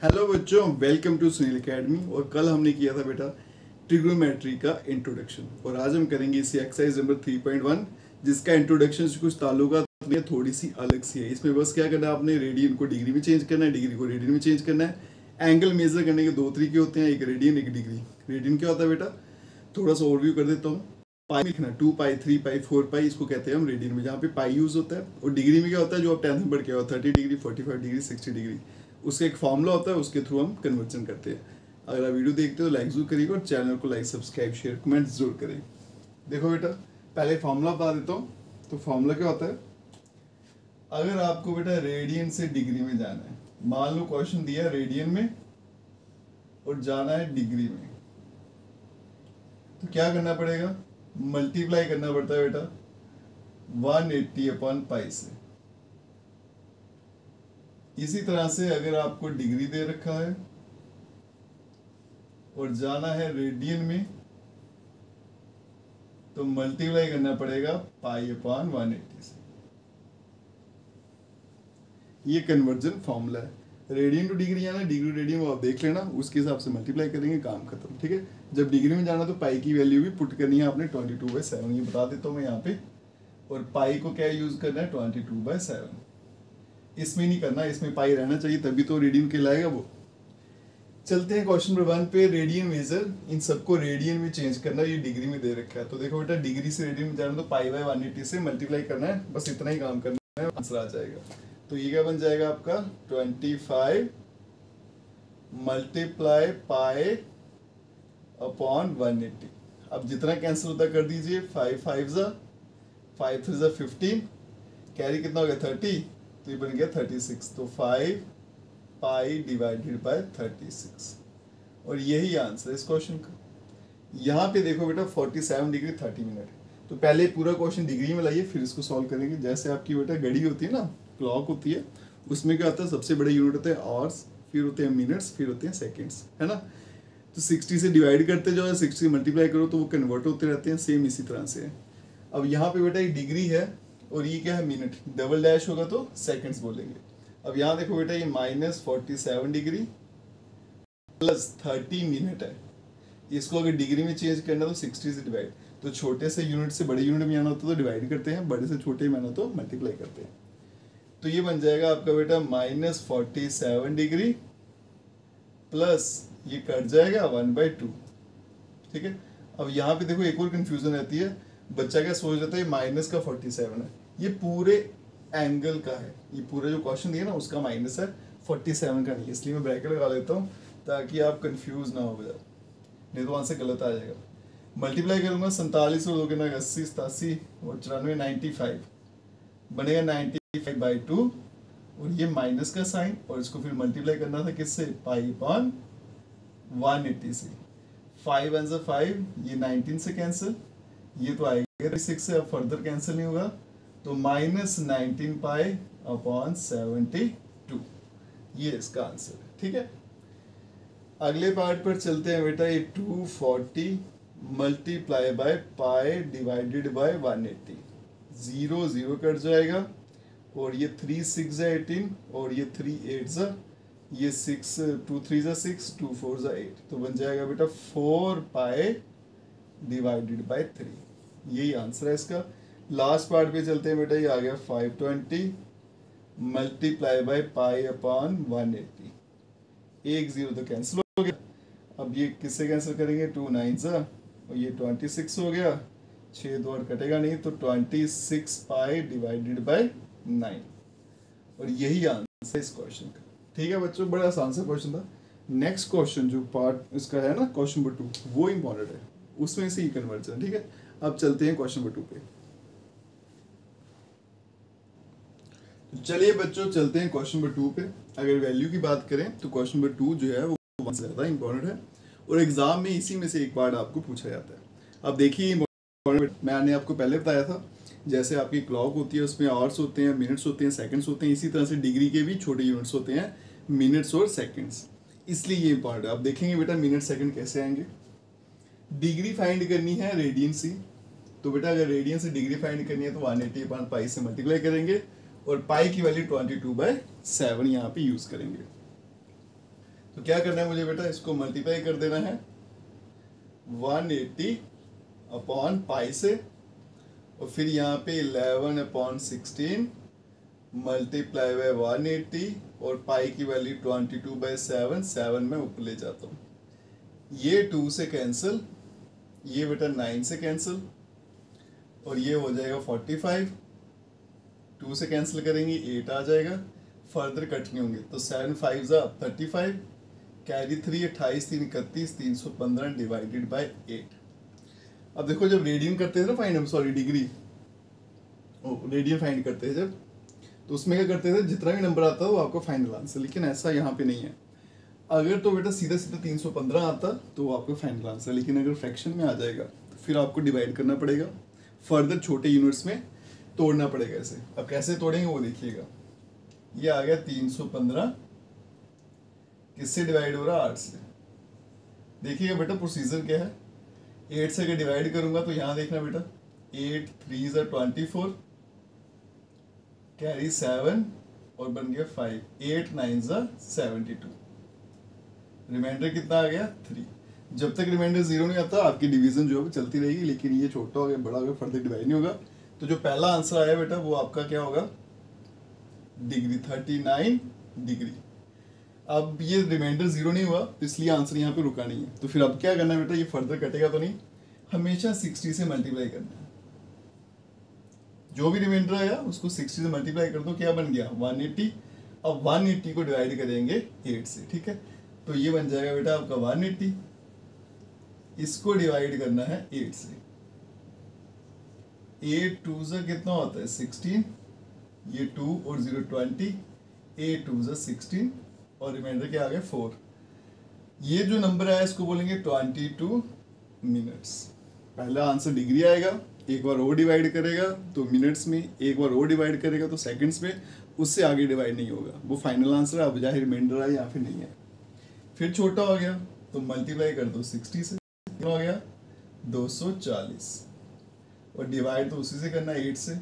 Hello बच्चों, welcome to Sunil academy. और कल हमने किया था बेटा ट्रिग्नोमेट्री का इंट्रोडक्शन, और आज हम करेंगे इसी एक्सरसाइज नंबर 3.1, जिसका इंट्रोडक्शन से कुछ ताल्लुकात थोड़ी सी अलग सी है। इसमें बस क्या करना है, आपने रेडियन को डिग्री में चेंज करना है, डिग्री को रेडियन में चेंज करना है। एंगल मेजर करने के दो तरीके होते हैं, एक रेडियन एक डिग्री। रेडियन क्या होता है बेटा, थोड़ा सा ओवरव्यू कर देता हूँ। पाई लिखना 2 पाई 3 पाई 4 पाई, इसको कहते हैं हम रेडियन में, जहाँ पे पाई यूज होता है। और डिग्री में क्या होता है, जो आप 10th में पढ़ के आओ, 30 डिग्री 45 डिग्री 60 डिग्री, उसका एक फॉर्मूला होता है, उसके थ्रू हम कन्वर्जन करते हैं। अगर आप वीडियो देखते हो तो लाइक जरूर करिएगा, और चैनल को लाइक सब्सक्राइब शेयर कमेंट जरूर करें। देखो बेटा, पहले फॉर्मूला बता देता हूँ। तो फॉर्मूला क्या होता है, अगर आपको बेटा रेडियन से डिग्री में जाना है, मान लो क्वेश्चन दिया रेडियन में और जाना है डिग्री में, तो क्या करना पड़ेगा, मल्टीप्लाई करना पड़ता है बेटा 180/पाई से। इसी तरह से अगर आपको डिग्री दे रखा है और जाना है रेडियन में, तो मल्टीप्लाई करना पड़ेगा पाई/180 से। ये कन्वर्जन फॉर्मूला है। रेडियन टू डिग्री जाना, डिग्री रेडियन वो आप देख लेना, उसके हिसाब से मल्टीप्लाई करेंगे, काम खत्म। ठीक है, जब डिग्री में जाना तो पाई की वैल्यू भी पुट करनी है आपने 22/7, ये बता देता हूँ मैं यहाँ पे। और पाई को क्या यूज करना है, 22/7। इसमें नहीं करना, इसमें पाई रहना चाहिए, तभी तो रेडियन कहलाएगा वो। चलते हैं क्वेश्चन नंबर 1 पे। रेडियन मेजर, इन सबको रेडियन में चेंज करना, ये डिग्री में दे रखा है। तो देखो बेटा, डिग्री से रेडियन में जाना तो पाई/180 से मल्टीप्लाई करना है, बस इतना ही काम करना है, आंसर आ जाएगा। तो ये क्या बन जाएगा आपका, 25 मल्टीप्लाई पाई/180। अब जितना कैंसिल होता कर दीजिए, 5 5 5 15, कैरी कितना हो गया 30, तो ये बन गया 36। तो 5 पाई/36, और यही आंसर है इस क्वेश्चन का। यहाँ पे देखो बेटा 47 डिग्री 30 मिनट। तो पहले पूरा क्वेश्चन डिग्री में लाइए, फिर इसको सॉल्व करेंगे। जैसे आपकी बेटा घड़ी होती है ना, क्लॉक होती है, उसमें क्या होता है, सबसे बड़े यूनिट होते हैं आवर्स, फिर होते हैं मिनट्स, फिर होते हैं सेकेंड्स, है ना। तो 60 से डिवाइड करते जाओ, 60 से मल्टीप्लाई करो, तो वो कन्वर्ट होते रहते हैं, सेम इसी तरह से है। अब यहाँ पे बेटा ये डिग्री है और ये क्या है, मिनट, डबल डैश होगा तो सेकंड्स बोलेंगे। अब यहाँ देखो बेटा, ये -47 डिग्री प्लस 30 मिनट है। इसको अगर डिग्री में चेंज करना तो 60 से डिवाइड, तो छोटे से यूनिट से बड़े यूनिट में आना होता है तो डिवाइड करते हैं, बड़े से छोटे में आना तो मल्टीप्लाई करते हैं। तो ये बन जाएगा आपका बेटा -47 डिग्री प्लस ये कट जाएगा 1/2। ठीक है, अब यहाँ पे देखो एक और कंफ्यूजन रहती है, बच्चा क्या सोच रहा था, ये माइनस का 47 है, ये पूरे एंगल का है, ये पूरा जो क्वेश्चन दिया ना उसका माइनस है, 47 का नहीं, इसलिए मैं ब्रैकेट लगा लेता हूँ ताकि आप कंफ्यूज ना हो बजा, नहीं तो आंसर गलत आ जाएगा। मल्टीप्लाई करूंगा 47 और 2 के 80 87 और 94 95, बनेगा 95/2, और ये माइनस का साइन, और इसको फिर मल्टीप्लाई करना था किससे, पाई/180 से। 5 1 5, ये 19 से कैंसिल, ये तो आएगा 6 से, अब फर्दर कैंसिल नहीं होगा, तो -19 पाई/72, ये इसका आंसर है। ठीक है, अगले पार्ट पर चलते हैं बेटा। ये 240 मल्टीप्लाई बाय पाई/180, 0 0 कट जाएगा, और ये 3 6 18, और ये 3 8, ये 6 2 3 6 2 4 8, तो बन जाएगा बेटा 4 पाई/3। यही आंसर है इसका। लास्ट पार्ट पे चलते हैं बेटा, ये आ गया 520 मल्टीप्लाई बाय पाई/180, 1 0 तो कैंसिल हो गया। अब ये किससे कैंसिल करेंगे, 2 9 और ये 26 हो गया, 6 2 और कटेगा नहीं, तो 26 पाई/9, और यही आंसर इस क्वेश्चन का। ठीक है बच्चों, बड़ा आसान सा क्वेश्चन था। नेक्स्ट क्वेश्चन जो पार्ट इसका है ना, क्वेश्चन नंबर 2, वो इंपॉर्टेंट है, उसमें से ही कन्वर्जन। ठीक है, अब चलते हैं क्वेश्चन नंबर 2 पे। चलिए बच्चों, चलते हैं क्वेश्चन नंबर 2 पे। अगर वैल्यू की बात करें तो क्वेश्चन नंबर 2 जो है वो बहुत ज़्यादा इंपॉर्टेंट है, और एग्जाम में इसी में से एक पार्ट आपको पूछा जाता है। अब देखिए, मैंने आपको पहले बताया था, जैसे आपकी क्लॉक होती है उसमें आवर्स होते हैं, मिनट्स होते हैं, सेकंड्स होते हैं, इसी तरह से डिग्री के भी छोटे यूनिट्स होते हैं, मिनट्स और सेकंड्स, इसलिए ये इंपॉर्टेंट है। अब देखेंगे बेटा मिनट सेकंड कैसे आएंगे। डिग्री फाइंड करनी है रेडियन से, तो बेटा अगर रेडियन से डिग्री फाइंड करनी है तो 180/पाई से मल्टीप्लाई करेंगे, और पाई की वैल्यू 22/7 यहाँ पे यूज करेंगे। तो क्या करना है मुझे बेटा, इसको मल्टीप्लाई कर देना है 180 अपॉन पाई से, और फिर यहाँ पे 11 अपॉन 16 मल्टीप्लाई बाय 180 और पाई की वैल्यू 22/7, 7 में ऊपर ले जाता हूँ, ये 2 से कैंसिल, ये बेटा 9 से कैंसिल, और ये हो जाएगा 45, 2 से कैंसिल करेंगे 8 आ जाएगा, फर्दर कट नहीं होंगे तो 7 5 जा 35, कैरी 3 28 3 31 315 डिवाइडेड बाय 8। अब देखो जब रेडियन करते थे ना find, sorry degree, radian find करते हैं जब, तो उसमें क्या करते थे, जितना भी नंबर आता है वो आपका फाइनल आंसर, लेकिन ऐसा यहाँ पे नहीं है। अगर तो बेटा सीधा सीधा 315 आता तो वो आपका फाइनल आंसर, लेकिन अगर फ्रैक्शन में आ जाएगा तो फिर आपको डिवाइड करना पड़ेगा, फर्दर छोटे यूनिट्स में तोड़ना पड़ेगा इसे। अब कैसे तोड़ेंगे वो देखिएगा, ये आ गया 315, किससे डिवाइड हो रहा है 8 से। देखिएगा बेटा प्रोसीजर क्या है, 8 से अगर डिवाइड करूंगा तो यहाँ देखना बेटा 8 3 जा 24, कैरी 7 और बन गया 5, 8 9 जा 72, रिमाइंडर कितना आ गया 3। जब तक रिमाइंडर 0 नहीं आता आपकी डिवीजन जो है चलती रहेगी, लेकिन ये छोटा हो गया बड़ा हो गया फर्दर डिवाइड नहीं होगा। तो जो पहला आंसर आया बेटा वो आपका क्या होगा, डिग्री 39 डिग्री। अब ये रिमाइंडर 0 नहीं हुआ तो इसलिए आंसर यहाँ पे रुका नहीं है, तो फिर अब क्या करना है बेटा, ये फर्दर कटेगा तो नहीं, हमेशा 60 से मल्टीप्लाई करना है। जो भी रिमाइंडर आया उसको 60 से मल्टीप्लाई कर दो, क्या बन गया 180। अब 180 को डिवाइड करेंगे 8 से, ठीक है, तो ये बन जाएगा बेटा आपका 180, इसको डिवाइड करना है 8 से, 8 2 से कितना होता है 16, ये 2 और 0 20, 8 2 से 16 और रिमाइंडर क्या आ गया 4। ये जो नंबर आया इसको बोलेंगे 22 मिनट्स। पहला आंसर डिग्री आएगा, एक बार और डिवाइड करेगा तो मिनट्स में, एक बार और डिवाइड करेगा तो सेकंड्स में, उससे आगे डिवाइड नहीं होगा, वो फाइनल आंसर है। अब चाहे रिमाइंडर आए या फिर नहीं है। फिर छोटा हो गया तो मल्टीप्लाई कर दो 60 से, कितना हो गया 240, और डिवाइड तो उसी से करना 8 से,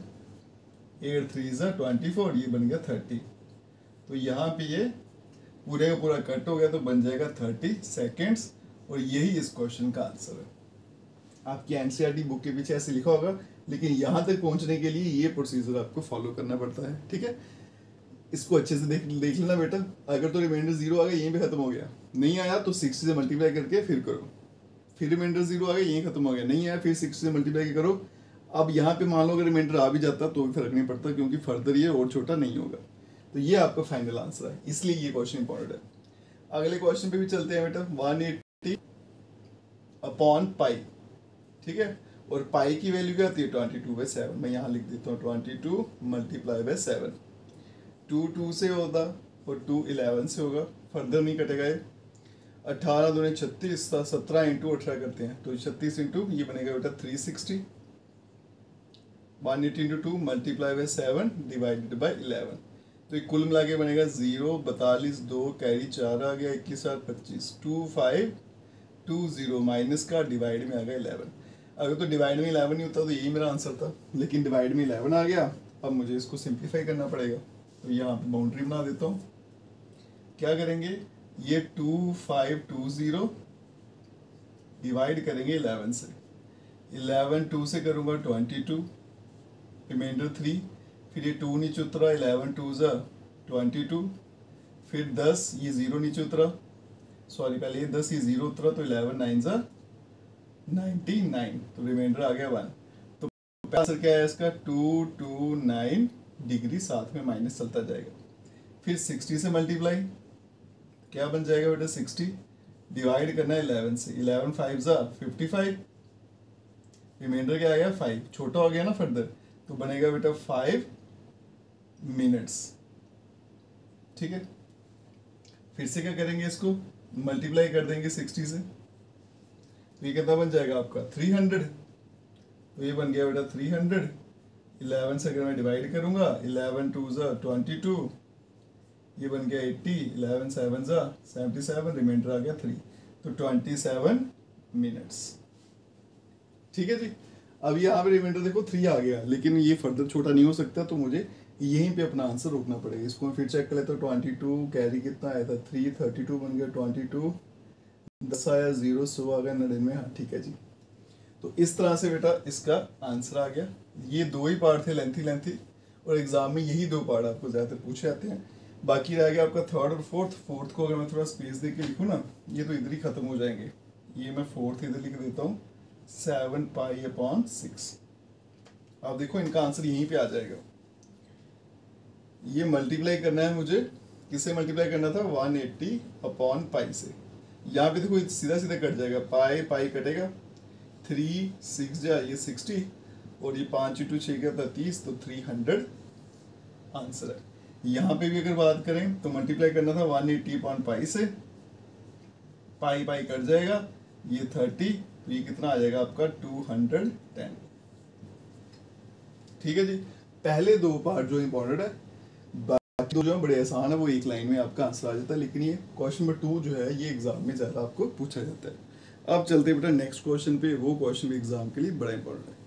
8 3 जा 24, ये बन गया 30। तो यहाँ पे ये पूरे का पूरा कट हो गया तो बन जाएगा 30 सेकेंड्स, और यही इस क्वेश्चन का आंसर है। आपकी एनसीईआरटी बुक के पीछे ऐसे लिखा होगा, लेकिन यहाँ तक पहुँचने के लिए ये प्रोसीजर आपको फॉलो करना पड़ता है, ठीक है। इसको अच्छे से देख लेना बेटा। अगर तो रिमाइंडर 0 आ गया यहीं पे खत्म हो गया, नहीं आया तो 60 से मल्टीप्लाई करके फिर करो, फिर रिमाइंडर 0 आ गया यहीं खत्म हो गया, नहीं आया फिर 60 से मल्टीप्लाई करो। अब यहाँ पे मान लो अगर रिमाइंडर आ भी जाता तो भी फर्क नहीं पड़ता, क्योंकि फर्दर ये और छोटा नहीं होगा। तो ये आपका फाइनल आंसर है, इसलिए ये क्वेश्चन इंपॉर्टेंट है। अगले क्वेश्चन पे भी चलते हैं बेटा। 180 अपॉन पाई, ठीक है, और पाई की वैल्यू क्या आती है 22/7। मैं यहाँ लिख देता हूँ 22 मल्टीप्लाई बाय 7। 2 2 से होगा और 2 11 से होगा, फर्दर नहीं कटेगा ये। 18 दूने 36, 17 इंटू 18 करते हैं तो 36 इंटू ये बनेगा बेटा 360। 180 into 2 multiply by 7 divided by 11, तो ये कुल मिला के बनेगा 0 42 2 कैरी 4 आ गया 21 8 25 2 5 2 0 माइनस का डिवाइड में आ गया 11। अगर तो डिवाइड में 11 नहीं होता तो यही मेरा आंसर था, लेकिन डिवाइड में 11 आ गया। अब मुझे इसको सिंप्लीफाई करना पड़ेगा, तो यहाँ पे बाउंड्री बना देता हूँ। क्या करेंगे, ये 2 5 2 0 डिवाइड करेंगे 11 से, 11 2 से करूँगा 22, रिमाइंडर 3, फिर ये 2 नीचे उतरा, 11 2 जा 22, फिर 10 ये 0 नीचे उतरा, सॉरी पहले ये 10 ये 0 उतरा तो 11 9 जा 99, तो रिमाइंडर आ गया 1। तो आंसर क्या है इसका 229 डिग्री, साथ में माइनस चलता जाएगा। फिर 60 से मल्टीप्लाई, क्या बन जाएगा बेटा 60 डिवाइड करना है 11 से, 11 5 जा 55, रिमाइंडर क्या आ गया 5, छोटा हो गया ना फर्दर, तो बनेगा बेटा 5 मिनट्स, ठीक है। फिर से क्या करेंगे, इसको मल्टीप्लाई कर देंगे 60 से, तो ये कितना बन जाएगा आपका 300, तो ये बन गया बेटा 300। 11 से अगर मैं डिवाइड करूंगा 11 2 जा 22, ये बन गया 80, 11 7 जा 77, रिमाइंडर आ गया 3, तो 27 मिनट्स, ठीक है जी। अब यहाँ पे रिमाइंडर देखो 3 आ गया, लेकिन ये फर्दर छोटा नहीं हो सकता, तो मुझे यहीं पे अपना आंसर रोकना पड़ेगा। इसको मैं फिर चेक कर लेता हूँ। 22 कैरी कितना आया था 3, 32 बन गया 22, 10 आया 0, 100 आ गया 99। हाँ ठीक है जी। तो इस तरह से बेटा इसका आंसर आ गया। ये दो ही पार्ट थे लेंथी लेंथी, और एग्जाम में यही दो पार्ट आपको ज़्यादातर पूछे जाते हैं। बाकी रह गया आपका थर्ड और फोर्थ। फोर्थ को अगर मैं थोड़ा स्पेस दे के लिखूँ ना, ये तो इधर ही खत्म हो जाएंगे। ये मैं फोर्थ इधर लिख देता हूँ 7π/6। आप देखो इनका आंसर यहीं पे आ जाएगा। ये मल्टीप्लाई करना है मुझे, किससे मल्टीप्लाई करना था 180/π से। यहाँ पे देखो सीधा सीधा कट जाएगा, पाई पाई कटेगा, 3 6 जा ये 60, और ये 5 × 6 क्या था 30, तो 300 आंसर है। यहाँ पे भी अगर बात करें तो मल्टीप्लाई करना था 180/π से, पाई पाई कट जाएगा, ये 30, तो ये कितना आ जाएगा आपका 210। ठीक है जी। पहले दो पार्ट जो इंपॉर्टेंट है, बाकी दो जो है बड़े आसान है, वो एक लाइन में आपका आंसर आ जाता है। लेकिन ये क्वेश्चन नंबर 2 जो है ये एग्जाम में ज़्यादा आपको पूछा जाता है। अब चलते बेटा नेक्स्ट क्वेश्चन पे। वो क्वेश्चन भी एग्जाम के लिए बड़ा इंपॉर्टेंट है।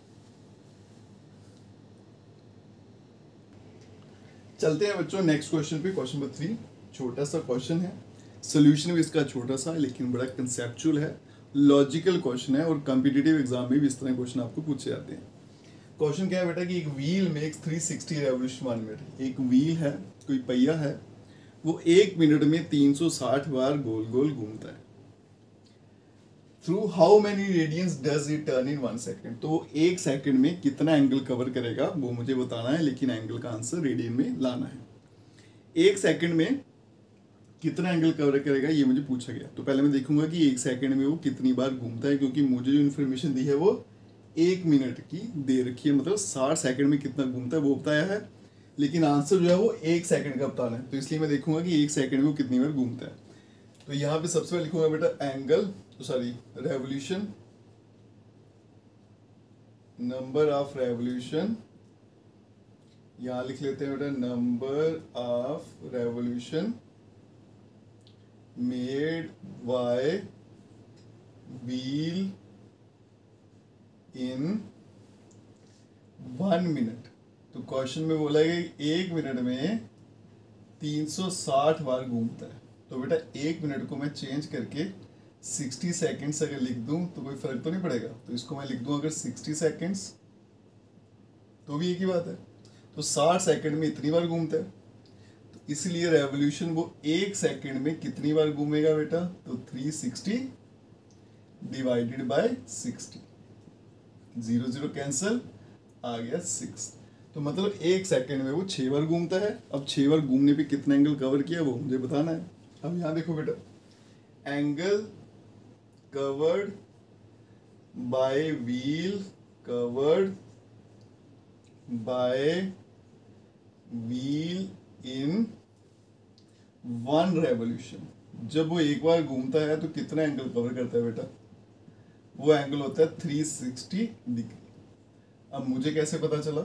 चलते हैं बच्चों नेक्स्ट क्वेश्चन पे। क्वेश्चन नंबर 3 छोटा सा क्वेश्चन है, सोल्यूशन भी इसका छोटा सा है लेकिन बड़ा कंसेप्चुअल है, लॉजिकल क्वेश्चन है, और कॉम्पिटिटिव एग्जाम में भी इस तरह क्वेश्चन आपको पूछे जाते हैं। क्वेश्चन क्या है बेटा कि एक व्हील मेक्स 360 रेवोल्यूशन 1 मिनट। एक व्हील है, कोई पहिया है, वो 1 मिनट में 360 बार गोल गोल घूमता है। Through how many radians does it turn in 1 second. तो 1 सेकेंड में कितना एंगल कवर करेगा वो मुझे बताना है, लेकिन एंगल का आंसर रेडियन में लाना है। 1 सेकेंड में कितना एंगल कवर करेगा ये मुझे पूछा गया। तो पहले मैं देखूंगा कि 1 सेकेंड में वो कितनी बार घूमता है, क्योंकि मुझे जो इन्फॉर्मेशन दी है वो 1 मिनट की दे रखी है, मतलब 60 सेकंड में कितना घूमता है वो बताया है, लेकिन आंसर जो है वो 1 सेकंड का बताना है। तो इसलिए मैं देखूंगा कि 1 सेकंड में वो कितनी बार घूमता है। तो यहाँ पे सबसे पहले लिखूंगा बेटा angle, revolution, number of revolution. यहाँ लिख लेते हैं बेटा number of revolution made by wheel in 1 minute. तो क्वेश्चन में बोला है कि 1 मिनट में 360 बार घूमता है। तो बेटा 1 मिनट को मैं चेंज करके 60 सेकेंड्स अगर लिख दूं तो कोई फर्क तो नहीं पड़ेगा। तो इसको मैं लिख दूं अगर 60 सेकेंड्स, तो भी एक ही बात है। तो 60 सेकेंड में इतनी बार घूमता है, तो इसलिए रेवोल्यूशन वो 1 सेकेंड में कितनी बार घूमेगा बेटा, तो 360 डिवाइडेड बाय 60, 0 0 कैंसिल, आ गया 6। तो मतलब 1 सेकेंड में वो 6 बार घूमता है। अब 6 बार घूमने पे कितना एंगल कवर किया वो मुझे बताना है। अब यहाँ देखो बेटा, angle covered by wheel, covered by wheel in 1 revolution. जब वो एक बार घूमता है तो कितना एंगल कवर करता है बेटा, वो एंगल होता है 360 डिग्री। अब मुझे कैसे पता चला,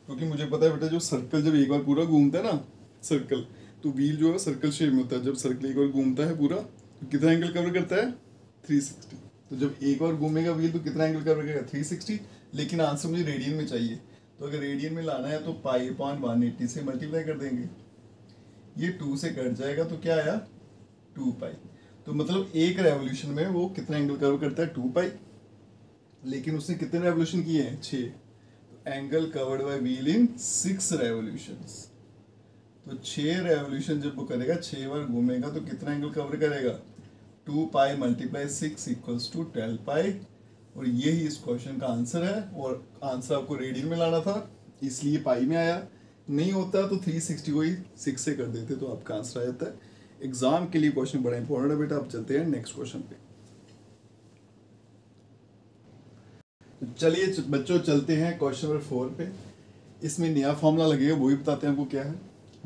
क्योंकि मुझे पता है बेटा जो सर्कल जब एक बार पूरा घूमता है ना, सर्कल, तो व्हील जो है सर्कल शेप में होता है। जब सर्कल एक बार घूमता है पूरा तो कितना एंगल कवर करता है 360। तो जब एक बार घूमेगा व्हील तो कितना एंगल कवर करेगा 360। लेकिन आंसर मुझे रेडियन में चाहिए, तो अगर रेडियन में लाना है तो π/180 से मल्टीप्लाई कर देंगे। ये 2 से कट जाएगा तो क्या आया 2π। तो मतलब एक रेवोल्यूशन में वो कितना एंगल कवर करता है 2π। लेकिन उसने कितने रेवोल्यूशन किए हैं 6। तो angle covered by wheel in 6 revolutions. तो 6 रेवोल्यूशन जब वो करेगा, 6 बार घूमेगा, तो कितना एंगल कवर करेगा 2π × 6 = 12π। और यही इस क्वेश्चन का आंसर है। और आंसर आपको रेडियन में लाना था इसलिए पाई में आया, नहीं होता तो 360 को ही 6 से कर देते तो आपका आंसर आ जाता है। एग्जाम के लिए क्वेश्चन बड़ा इंपॉर्टेंट है बेटा। अब चलते हैं नेक्स्ट क्वेश्चन पे। तो चलिए बच्चों चलते हैं क्वेश्चन नंबर 4 पे। इसमें नया फॉर्मूला लगेगा, वो भी बताते हैं आपको क्या है।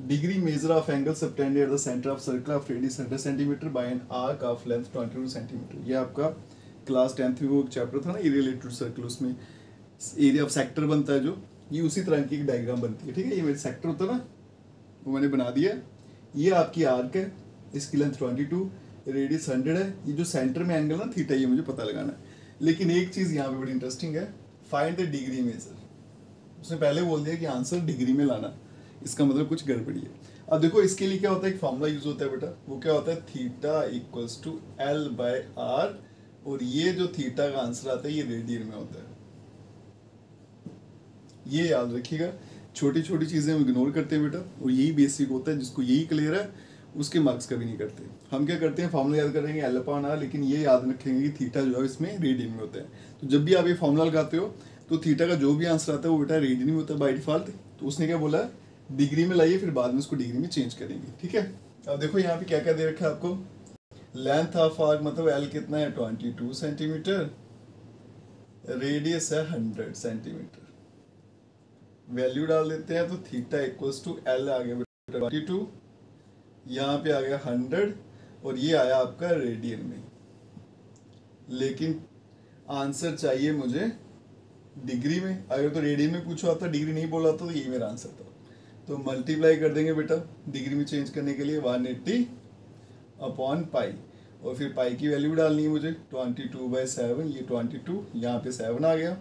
Degree measure of angle subtended at the centre of circle of radius 100 centimetre bye an arc of length 22 centimetre. ये आपका क्लास 10th में वो चैप्टर था ना, एरिया रिलेटेड सर्कल, उसमें एरिया ऑफ सेक्टर बनता है जो, ये उसी तरह की एक डायग्राम बनती है। ठीक है, ये मेरा सेक्टर होता है ना, वो मैंने बना दिया। ये आपकी आर्क है, इसकी लेंथ 22, रेडियस 100 है। ये जो सेंटर में एंगल ना थीटा, ये मुझे पता लगाना है। लेकिन एक चीज़ यहाँ पे बड़ी इंटरेस्टिंग है, फाइंड द डिग्री मेजर। उसने पहले बोल दिया कि आंसर डिग्री में लाना, इसका मतलब कुछ गड़बड़ी है। अब देखो इसके लिए क्या होता है, एक फॉर्मूला यूज होता है बेटा, वो क्या होता है, theta equals to L by R, और ये जो थीटा का आंसर आता है ये रेडियन में होता है। ये याद रखिएगा, छोटी छोटी चीजें हम इग्नोर करते हैं बेटा, और यही बेसिक होता है, जिसको यही क्लियर है उसके मार्क्स कभी नहीं करते। हम क्या करते हैं, फॉर्मूला याद करेंगे एल अपॉन आर, लेकिन ये याद रखेंगे कि थीटा जो है इसमें रेडियन में होता है। तो जब भी आप ये फॉर्मूला लगाते हो तो थीटा का जो भी आंसर आता है वो बेटा रेडियन में होता है बाई डिफॉल्ट। तो उसने क्या बोला, डिग्री में लाइए, फिर बाद में उसको डिग्री में चेंज करेंगे, ठीक है। अब देखो यहाँ पे क्या क्या दे रखा है आपको, लेंथ ऑफ आर्क मतलब एल कितना है 22 सेंटीमीटर, रेडियस है 100 सेंटीमीटर। वैल्यू डाल देते हैं तो थीटा इक्वल्स टू एल आ गया 22, यहाँ पे आ गया 100, और ये आया आपका रेडियन में। लेकिन आंसर चाहिए मुझे डिग्री में, अगर तो रेडियन में पूछा होता, डिग्री नहीं बोला तो ये मेरा आंसर था। तो मल्टीप्लाई कर देंगे बेटा डिग्री में चेंज करने के लिए 180 अपॉन पाई, और फिर पाई की वैल्यू डालनी है मुझे 22/7, ये 22, यहाँ पे 7 आ गया,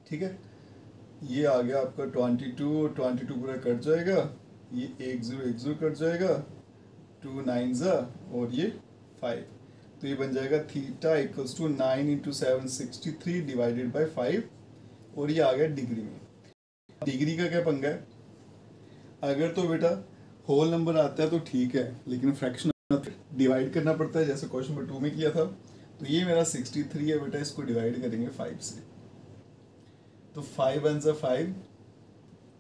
ठीक है। ये आ गया आपका 22, और 22 पूरा कट जाएगा, ये 1 0 कट जाएगा, 2 9 ज़ा, और ये 5, तो ये बन जाएगा theta equals to 9 into 7 63 divided by 5, और ये आ गया डिग्री में। डिग्री का क्या पंगा है, अगर तो बेटा होल नंबर आता है तो ठीक है, लेकिन फ्रैक्शन डिवाइड करना पड़ता है, जैसे क्वेश्चन नंबर 2 में किया था। तो ये मेरा 63 है बेटा, इसको डिवाइड करेंगे 5 से, तो 5 1 ज़ा 5,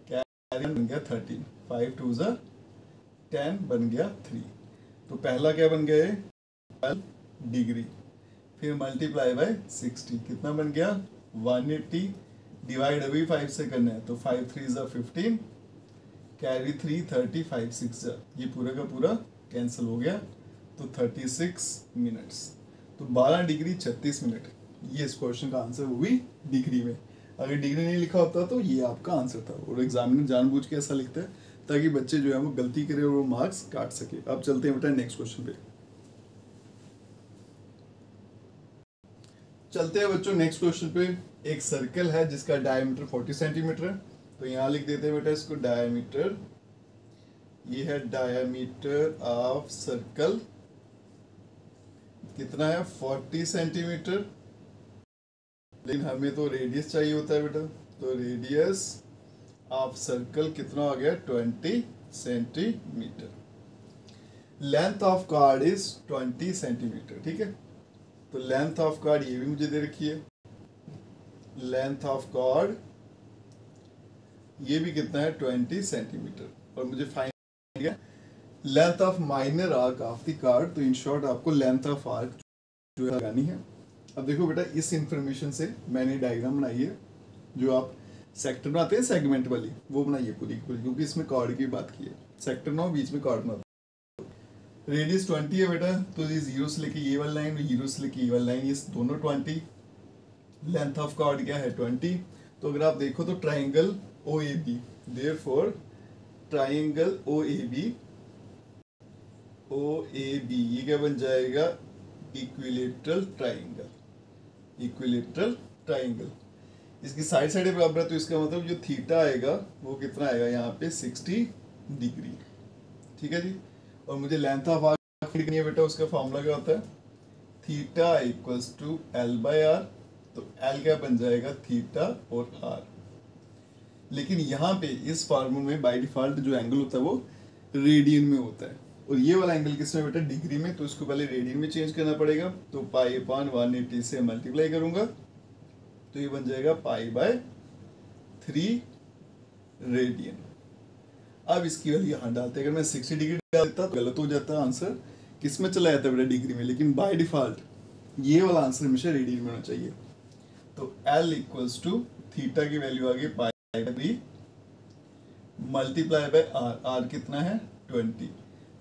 कैरी बन गया 13, 5 2 ज़ा 10 बन गया 3। तो पहला क्या बन गया, 12 डिग्री, फिर मल्टीप्लाई बाय 60, कितना बन गया 180, डिवाइड अभी 5 से करना है, तो 5 3 ज़ा 15, कैरी 3 30, 5 6 ज़ा, ये पूरा का पूरा कैंसिल हो गया, तो 36 मिनट्स। तो 12 डिग्री 36 मिनट, ये इस क्वेश्चन का आंसर हुई डिग्री में। अगर डिग्री नहीं लिखा होता तो ये आपका आंसर था, और एग्जामिनर जानबूझ के ऐसा लिखता है ताकि बच्चे जो है वो गलती करे और वो मार्क्स काट सके। अब चलते हैं बेटा नेक्स्ट क्वेश्चन पे। चलते हैं बच्चों नेक्स्ट क्वेश्चन पे। एक सर्कल है जिसका डायमीटर 40 सेंटीमीटर है, तो यहाँ लिख देते हैं बेटा इसको डायमीटर, ये है डायमीटर ऑफ सर्कल, कितना है 40 सेंटीमीटर, लेकिन हमें तो रेडियस चाहिए होता है बेटा, तो रेडियस ऑफ सर्कल कितना हो गया 20 centimetre. Length of card is 20 centimetre, ठीक है। तो लेंथ ऑफ कार्ड ये भी मुझे दे रखी है, लेंथ ऑफ कार्ड ये भी कितना है 20 सेंटीमीटर, और मुझे find length of minor arc of the card. तो इन शॉर्ट आपको लेंथ ऑफ आर्क जो है लगानी है। अब देखो बेटा इस इंफॉर्मेशन से मैंने डायग्राम बनाई है, जो आप सेक्टर बनाते हैं सेगमेंट वाली, वो बनाइए पूरी पूरी, क्योंकि इसमें कार्ड की बात की है, सेक्टर ना हो बीच में कार्ड बनाते। रेडियस 20 है बेटा, तो ये 0 से लेके ये वाली लाइन, 0 से लेके ये वाली लाइन, ये दोनों 20। लेंथ ऑफ कार्ड क्या है 20। तो अगर आप देखो तो triangle O A B, therefore triangle O A B ये क्या बन जाएगा, इक्विलेटरल ट्राइंगल, इक्विलेटरल ट्राइंगल। इसकी साइड साइड बराबर है, तो इसका मतलब जो थीटा आएगा वो कितना आएगा यहाँ पे 60 डिग्री, ठीक है जी। और मुझे लेंथ ऑफ आर्क करनी है बेटा, उसका फॉर्मूला क्या होता है, theta equals to L by R. तो एल क्या बन जाएगा थीटा और आर, लेकिन यहाँ पे इस फार्मूले में बाय डिफॉल्ट जो एंगल होता है वो रेडियन में होता है, और ये वाला एंगल किसमें बेटा डिग्री में, तो इसको पहले रेडियन में चेंज करना पड़ेगा। तो पाई अपॉन 180 से मल्टीप्लाई करूंगा, तो ये बन जाएगा पाई बाय 3 रेडियन। अब इसकी वैल्यू यहाँ डालते हैं, अगर मैं 60 डिग्री डाल देता तो गलत हो जाता आंसर, किस में चला जाता बेटा डिग्री में, लेकिन बाय डिफॉल्ट ये वाला आंसर हमेशा रेडियन में होना चाहिए। तो L इक्वल्स टू थीटा की वैल्यू आ गई pi by 3 multiply by R, R कितना है 20,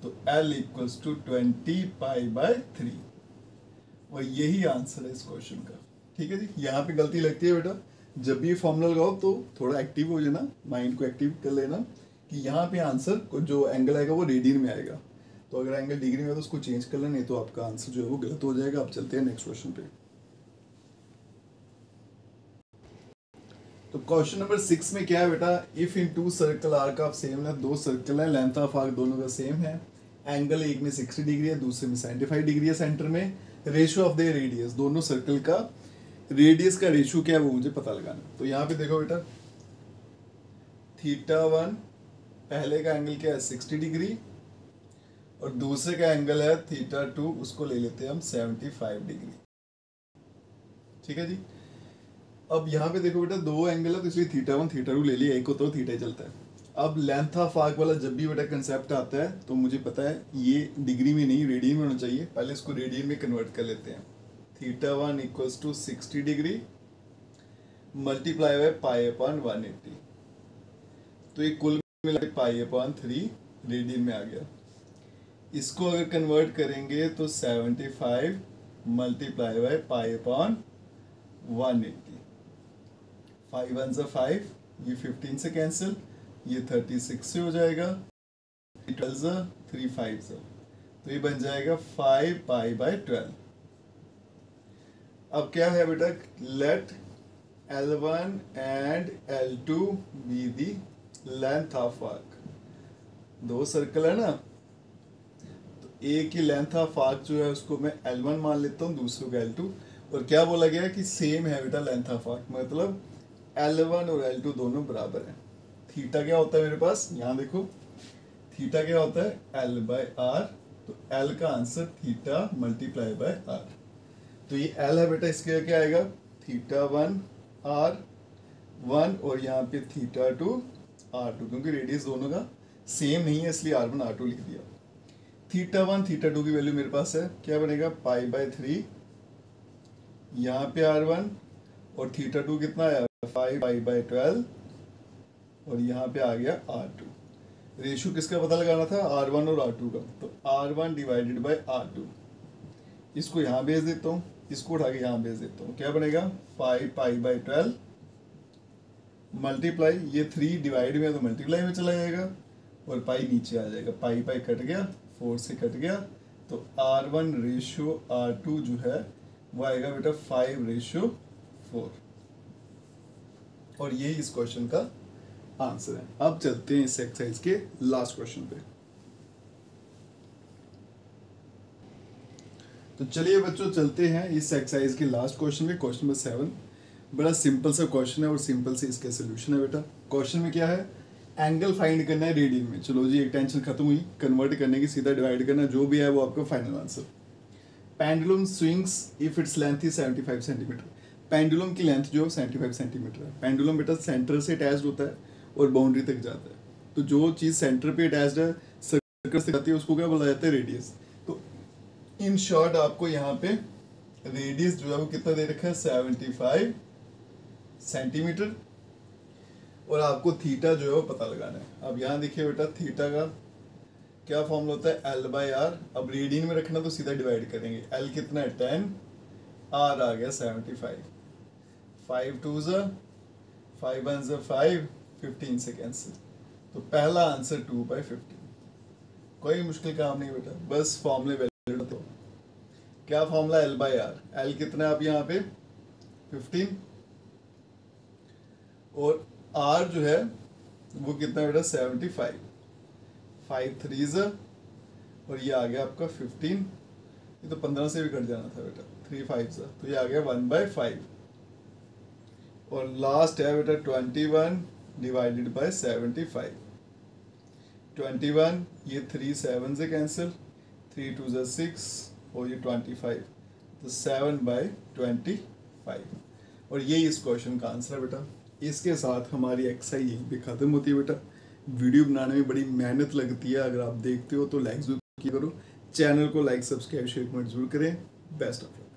तो L equals to 20 pi by 3, और यही आंसर है इस क्वेश्चन का, ठीक है जी। यहाँ पे गलती लगती है बेटा, जब भी ये फॉर्मूला लगाओ तो थोड़ा एक्टिव हो जाना, माइंड को एक्टिव कर लेना कि यहाँ पे आंसर को जो एंगल आएगा वो रेडियन में आएगा, तो अगर एंगल डिग्री में है तो उसको चेंज कर लेना, नहीं तो आपका आंसर जो है वो गलत हो जाएगा। अब चलते हैं नेक्स्ट क्वेश्चन पे। तो क्वेश्चन नंबर 6 में क्या है बेटा, if in two circle arc of same length, दो सर्कल है, लेंथ ऑफ आर्क दोनों का सेम है, एंगल एक में 60 डिग्री है, दूसरे में 75 डिग्री है सेंटर में, रेशियो ऑफ द रेडियस, दोनों सर्कल का रेडियस का रेशियो क्या है वो मुझे पता लगाना। तो यहाँ पे देखो बेटा, θ1 पहले का एंगल क्या है 60 डिग्री और दूसरे का एंगल है θ2, उसको ले लेते हैं हम 75 डिग्री। ठीक है जी। अब यहाँ पे देखो बेटा दो एंगल है तो इसलिए θ1 θ2 ले लिया, एक को तो थीटा ही चलता है। अब लेंथ ऑफ आर्क वाला जब भी बेटा कंसेप्ट आता है तो मुझे पता है ये डिग्री में नहीं रेडियन में होना चाहिए, पहले इसको रेडियन में कन्वर्ट कर लेते हैं। θ1 equals to 60 degree multiply by pi upon 180, तो ये कुल मिला के पाई अपॉन 3 रेडियन में आ गया। इसको अगर कन्वर्ट करेंगे तो 75 मल्टीप्लाई बाय पाई अपॉन 180, 5 1 से 5, ये 15 से कैंसिल, ये 36 से हो जाएगा, 12 से 3 5 से, तो ये बन जाएगा 5 पाई बाय 12। अब क्या है बेटा, let L1 and L2 be the length of arc. दो सर्कल है ना, तो एक ही लेंथ ऑफ आर्क जो है उसको मैं L1 मान लेता हूँ, दूसरे को L2, और क्या बोला गया है कि सेम है बेटा लेंथ ऑफ आर्क, मतलब L1 और L2 दोनों बराबर हैं। थीटा क्या होता है मेरे पास, यहाँ देखो थीटा क्या होता है L बाय आर, तो L का answer theta multiply by R, तो ये L है बेटा, इसके क्या आएगा θ1 R1 और यहाँ पे θ2 R2, क्योंकि रेडियस दोनों का सेम नहीं है इसलिए R1 R2 लिख दिया। θ1 θ2 की वैल्यू मेरे पास है, क्या बनेगा पाई बाय 3, यहाँ पे R1 और θ2 कितना आया 5 पाई बाय 12 और यहाँ पे आ गया R2। रेशियो किसका पता लगाना था, R1 और R2 का, तो R1 डिवाइडेड बाय R2, इसको यहाँ भेज देता हूँ, इसको उठा के यहाँ भेज देता हूँ, क्या बनेगा 5 पाई बाय 12 मल्टीप्लाई, ये 3 डिवाइड में तो मल्टीप्लाई में चला जाएगा और पाई नीचे आ जाएगा, पाई पाई कट गया, 4 से कट गया, तो R1 रेशियो R2 जो है वो आएगा बेटा 5 रेशियो 4, और ये इस क्वेश्चन का आंसर है। अब चलते हैं इस एक्सरसाइज के लास्ट क्वेश्चन पे। तो चलिए बच्चों चलते हैं इस एक्सरसाइज के लास्ट क्वेश्चन में, क्वेश्चन नंबर 7। बड़ा सिंपल सा क्वेश्चन है और सिंपल से इसका सोल्यूशन है बेटा। क्वेश्चन में क्या है, एंगल फाइंड करना है रेडियन में। चलो जी एक टेंशन खत्म हुई, कन्वर्ट करने की, सीधा डिवाइड करना, जो भी है वो आपका final answer. Pendulum swings if its length is 75 centimetre. Pendulum की लेंथ जो 75 सेंटीमीटर है। पेंडुलम बेटा सेंटर से अटैच्ड होता है और बाउंड्री तक जाता है, तो जो चीज़ सेंटर पे अटैच्ड है सर्कल से जाती है उसको क्या बोला जाता है, रेडियस। तो इन शॉर्ट आपको यहाँ पे रेडियस जो है वो कितना दे रखा है 75 सेंटीमीटर, और आपको थीटा जो है वो पता लगाना है। अब यहाँ देखिए बेटा थीटा का क्या फॉर्मूला होता है L बाय आर। अब रेडियन में रखना तो सीधा डिवाइड करेंगे, L कितना है 10, R आ गया 75, 5 2 ज़ा 5 1 ज़ा 5, 15 से कैंसिल, तो पहला आंसर 2/15। कोई मुश्किल काम नहीं बेटा, बस फॉर्मूले वैल्यू तो क्या formula L by R, L कितना है आप यहाँ पे 15 और R जो है वो कितना बेटा 75, 5 3 ज़ा और ये आ गया आपका 15, ये तो 15 से भी कट जाना था बेटा, 3 5 ज़ा, तो ये आ गया 1/5, और लास्ट है बेटा 21 डिवाइडेड बाय 75, 21, ये 3 7 से कैंसिल, 3 2 ज़ा 6 और ये 25, तो 7/25, और ये इस क्वेश्चन का आंसर है बेटा। इसके साथ हमारी एक्सरसाइज यहीं पे ख़त्म होती है बेटा। वीडियो बनाने में बड़ी मेहनत लगती है, अगर आप देखते हो तो लाइक जरूर किया करो, चैनल को लाइक सब्सक्राइब शेयर कमेंट जरूर करें। Best of luck.